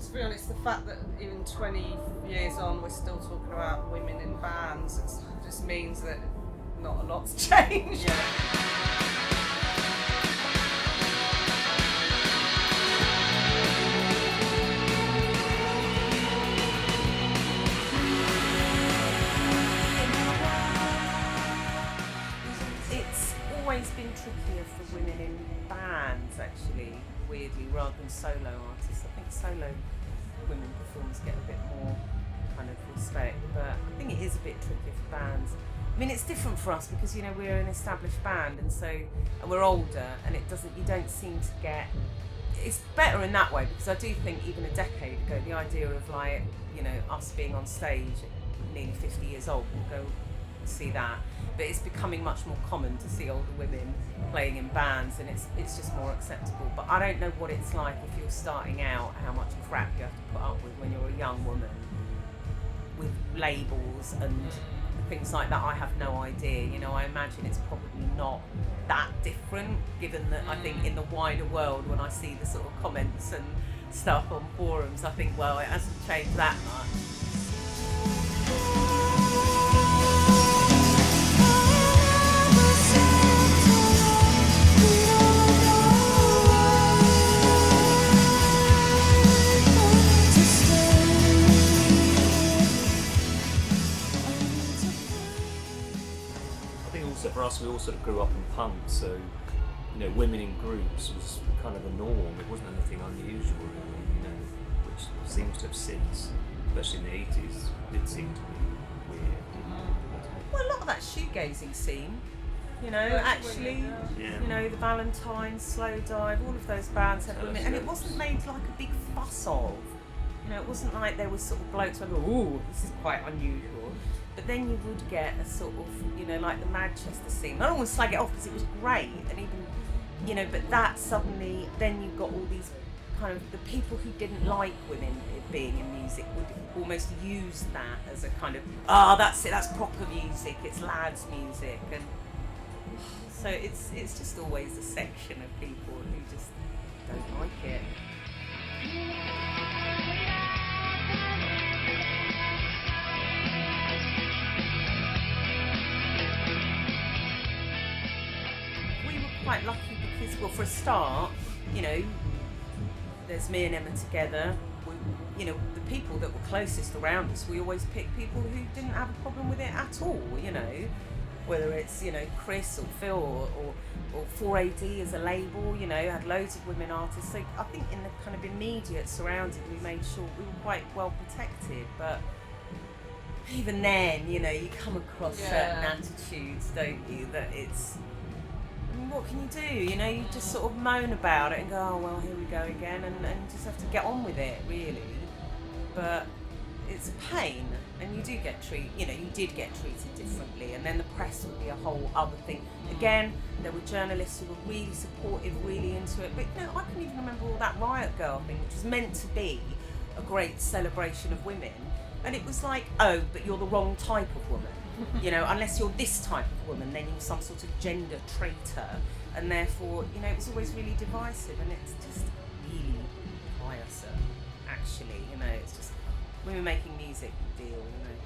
to be honest, the fact that even 20 years on we're still talking about women in bands, it just means that not a lot's changed. Yeah. It's always been trickier for women in bands, actually, weirdly, rather than solo artists. I think solo women performers get a bit more kind of respect, but I think it is a bit trickier for bands. I mean, it's different for us because, you know, we're an established band, and we're older, and you don't seem to get. It's better in that way because I do think even a decade ago, the idea of, like, you know, us being on stage at nearly 50 years old, we'll go see that, but it's becoming much more common to see older women playing in bands, and it's just more acceptable. But I don't know what it's like if you're starting out, how much crap you have to put up with when you're a young woman with labels and things like that. I have no idea. You know, I imagine it's probably not that different, given that I think in the wider world, when I see the sort of comments and stuff on forums, I think, well, it hasn't changed that much. So for us, we all sort of grew up in punk, so, you know, women in groups was kind of the norm. It wasn't anything unusual, really, you know, which seems to have since, especially in the 80s, did seem to be weird. Well, a lot of that shoegazing scene, you know, actually, you know, the Valentines, Slow Dive, all of those bands had women, and it wasn't made like a big fuss of. You know, it wasn't like there was sort of blokes who go, ooh, this is quite unusual. But then you would get a sort of, you know, like the Manchester scene. I don't want to slag it off because it was great, and even, you know, but that suddenly, then you got all these kind of, the people who didn't like women being in music would almost use that as a kind of, that's it, that's proper music, it's lads' music, and so it's just always a section of people who just don't like it. Quite lucky because, well, for a start, you know, there's me and Emma together. You know, the people that were closest around us, we always picked people who didn't have a problem with it at all, you know, whether it's, you know, Chris or Phil or 4AD as a label, you know, had loads of women artists. So I think in the kind of immediate surrounding, we made sure we were quite well protected. But even then, you know, you come across certain attitudes, don't you, that it's, what can you do? You know, you just sort of moan about it and go, oh, well, here we go again, and just have to get on with it, really. But it's a pain, and you do get treated, you know, you did get treated differently, and then the press would be a whole other thing. Again, there were journalists who were really supportive, really into it, but, you know, I can even remember all that Riot Girl thing, which was meant to be a great celebration of women, and it was like, oh, but you're the wrong type of woman. You know, unless you're this type of woman, then you're some sort of gender traitor, and therefore, you know, it was always really divisive, and it's just really tiresome, actually. You know, it's just women making music deal, you know.